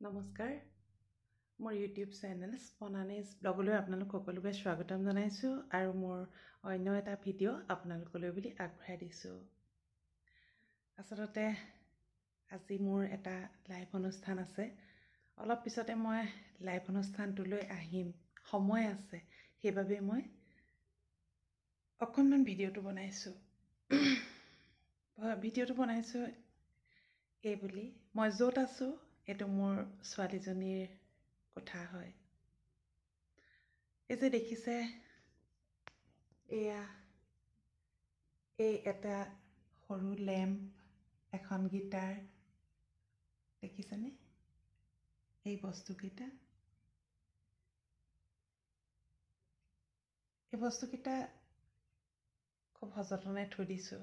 নমস্কাৰ মোৰ YouTube channel স্পনানিজ ব্লগলৈ আপোনালোক সকলোকে স্বাগতম জনাইছো আৰু মোৰ অন্য এটা ভিডিঅ' আপোনালোকলৈ বুলি আগবঢ়াই দিছো। আসলতে আজি মোৰ এটা লাইভ অনুষ্ঠান আছে। অলপ পিছতে মই লাইভ অনুষ্ঠানটোলৈ আহিম, সময় আছে, সেইবাবে মই অকণমান ভিডিঅ'টো বনাইছো। ভিডিঅ'টো বনাইছো এই বুলি মই য'ত আছো এটো মোৰ ছোৱালীজনীৰ কথা হয়। এই যে দেখিছে এই এটা সৰু লেম্প, এখন গিটাৰ দেখিছেনে? এই বস্তুকেইটা খুব সযতনে থৈ দিছো।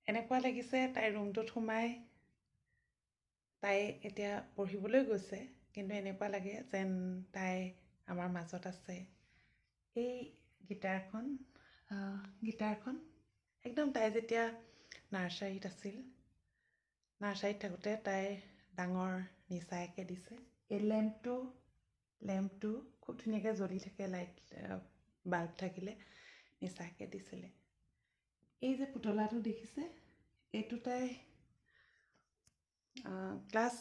এনেকুৱা লাগিছে তাই ৰুমটোত সোমাই তাই এতিয়া পঢ়িবলৈ গৈছে, কিন্তু এনেকুৱা লাগে যেন তাই আমাৰ মাজত আছে। এই গিটাৰখন একদম তাই যেতিয়া নাৰ্চাৰীত আছিল, নাৰ্চাৰীত থাকোঁতে তাই ডাঙৰ নিচায়কে দিছে। এই লেম্পটো খুব ধুনীয়াকৈ জ্বলি থাকে, লাইট বাল্ব থাকিলে নিচাকে দিছিলে। এই যে পুতলাটো দেখিছে, এইটো তাই ক্লাছ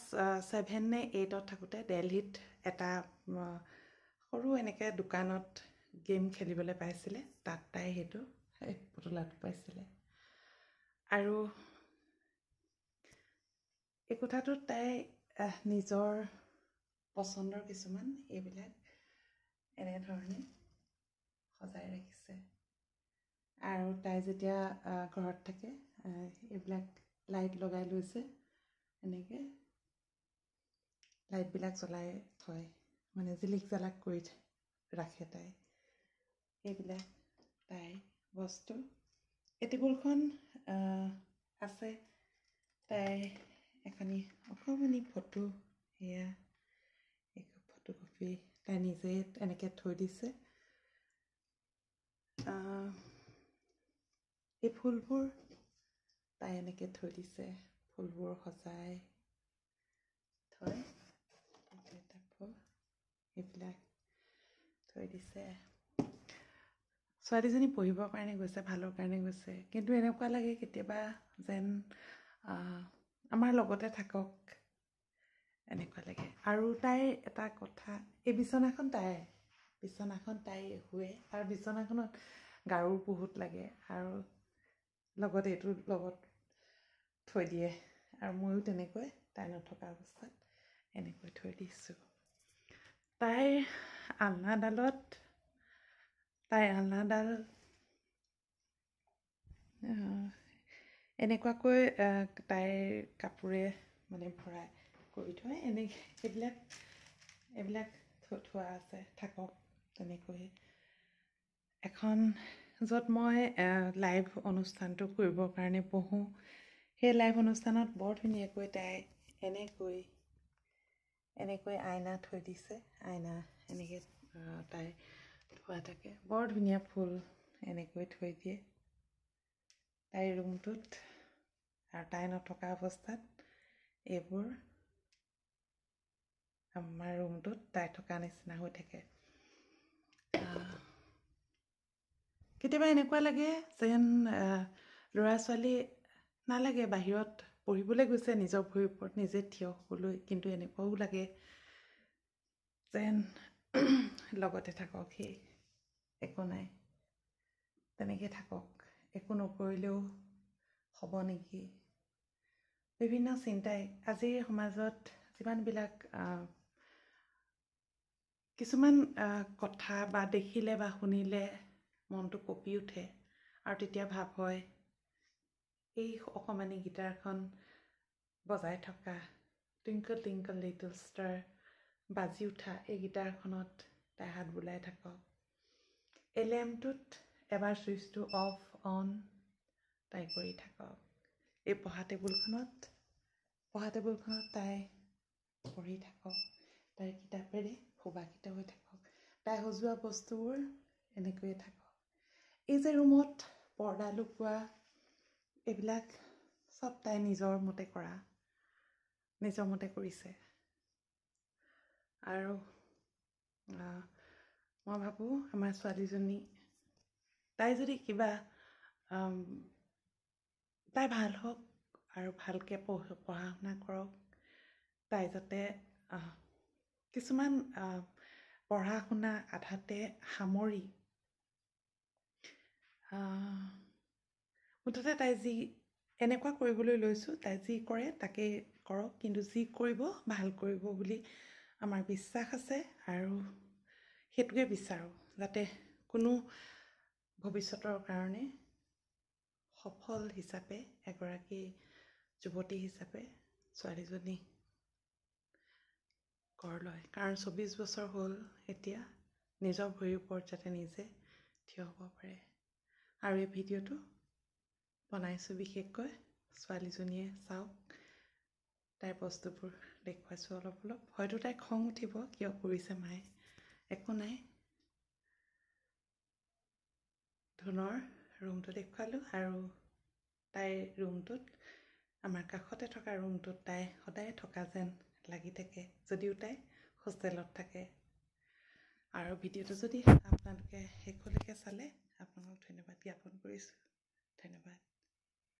7 নে 8ত থাকোঁতে দিল্লীত এটা সৰু এনেকৈ দোকানত গেম খেলিবলৈ পাইছিলে, তাত তাই সেইটো পুতলাটো পাইছিলে। আৰু এই কোঠাটোত তাই নিজৰ পচন্দৰ কিছুমান এইবিলাক এনেধৰণে সজাই ৰাখিছে। আৰু তাই যেতিয়া ঘৰত থাকে এইবিলাক লাইট লগাই লৈছে, এনেকৈ লাইটবিলাক জ্বলাই থয়, মানে জিলিক জালাক কৰি ৰাখে তাই। এইবিলাক তাই বস্তু। এই টেবুলখন আছে তাই এখনি অকণমানি ফটো, এয়া ফটোকপি তাই নিজে এনেকৈ থৈ দিছে। এই ফুলবোৰ তাই এনেকৈ থৈ দিছে, ফুলবোৰ সজাই থৈ এইবিলাক থৈ দিছে। ছোৱালীজনী পঢ়িবৰ কাৰণে গৈছে, ভালৰ কাৰণে গৈছে, কিন্তু এনেকুৱা লাগে কেতিয়াবা যেন আমাৰ লগতে থাকক, এনেকুৱা লাগে। আৰু তাইৰ এটা কথা, এই বিচনাখন তাই শুৱে, আৰু বিচনাখনত গাৰুৰ বহুত লাগে, আৰু লগত এইটো লগত থৈ দিয়ে। আৰু ময়ো তেনেকৈ তাই নথকা অৱস্থাত এনেকৈ থৈ দিছোঁ। তাইৰ আলনাডাল এনেকুৱাকৈ তাইৰ কাপোৰে মানে ভৰাই কৰি থয়। এইবিলাক থোৱা আছে, থাকক তেনেকৈ। এখন য'ত মই লাইভ অনুষ্ঠানটো কৰিবৰ কাৰণে বহোঁ, সেই লাইভ অনুষ্ঠানত বৰ ধুনীয়াকৈ তাই এনেকৈ আইনা থৈ দিছে। আইনা এনেকৈ তাই থোৱা থাকে, বৰ ধুনীয়া ফুল এনেকৈ থৈ দিয়ে তাইৰ ৰুমটোত। আৰু তাই নথকা অৱস্থাত এইবোৰ আমাৰ ৰুমটোত তাই থকা নিচিনা হৈ থাকে। কেতিয়াবা এনেকুৱা লাগে যেন ল'ৰা ছোৱালী নালাগে বাহিৰত পঢ়িবলৈ গৈছে, নিজৰ ভৰিৰ ওপৰত নিজে থিয় হ'বলৈ, কিন্তু এনেকুৱাও লাগে যেন লগতে থাকক, সেই একো নাই, তেনেকৈ থাকক, একো নকৰিলেও হ'ব নেকি। বিভিন্ন চিন্তাই আজিৰ সমাজত যিমানবিলাক কিছুমান কথা বা দেখিলে বা শুনিলে মনটো কঁপি উঠে, আৰু তেতিয়া ভাৱ হয় এই অকণমানি গিটাৰখন বজাই থকা, টুইংকল টুইংকল লিটল ষ্টাৰ বাজি উঠা এই গিটাৰখনত তাই হাত বোলাই থাকক। এই লেম্পটোত এবাৰ ছুইচটো অফ অন তাই কৰি থাকক। এই পঢ়া টেবুলখনত তাই পঢ়ি থাকক, তাইৰ কিতাপেৰে সুবাসিত হৈ থাকক, তাই সজোৱা বস্তুবোৰ এনেকৈয়ে থাকক। এই যে ৰুমত পৰ্দা লুকোৱা, এইবিলাক চব তাই নিজৰ মতে কৰিছে। আৰু মই ভাবোঁ আমাৰ ছোৱালীজনী তাই যদি কিবা তাই ভাল হওক আৰু ভালকৈ পঢ়া শুনা কৰক। তাই যাতে কিছুমান পঢ়া শুনা আধাতে সামৰি মুঠতে তাই যি এনেকুৱা কৰিবলৈ লৈছোঁ, তাই যি কৰে তাকেই কৰক, কিন্তু যি কৰিব ভাল কৰিব বুলি আমাৰ বিশ্বাস আছে। আৰু সেইটোকে বিচাৰোঁ, যাতে কোনো ভৱিষ্যতৰ কাৰণে সফল হিচাপে এগৰাকী যুৱতী হিচাপে ছোৱালীজনী গঢ় লয়। কাৰণ 24 বছৰ হ'ল এতিয়া, নিজৰ ভৰিৰ ওপৰত যাতে নিজে থিয় হ'ব পাৰে। আৰু এই ভিডিঅ'টো বনাইছোঁ বিশেষকৈ ছোৱালীজনীয়ে চাওক, তাইৰ বস্তুবোৰ দেখুৱাইছোঁ অলপ অলপ। হয়তো তাইৰ খং উঠিব, কিয় কৰিছে মায়ে, একো নাই। ধুনৰ ৰুমটো দেখুৱালোঁ, আৰু তাইৰ ৰুমটোত, আমাৰ কাষতে থকা ৰুমটোত তাই সদায় থকা যেন লাগি থাকে, যদিও তাই হোষ্টেলত থাকে। আৰু ভিডিঅ'টো যদি আপোনালোকে শেষলৈকে চালে, আপোনালোকক ধন্যবাদ জ্ঞাপন কৰিছোঁ। ধন্যবাদ।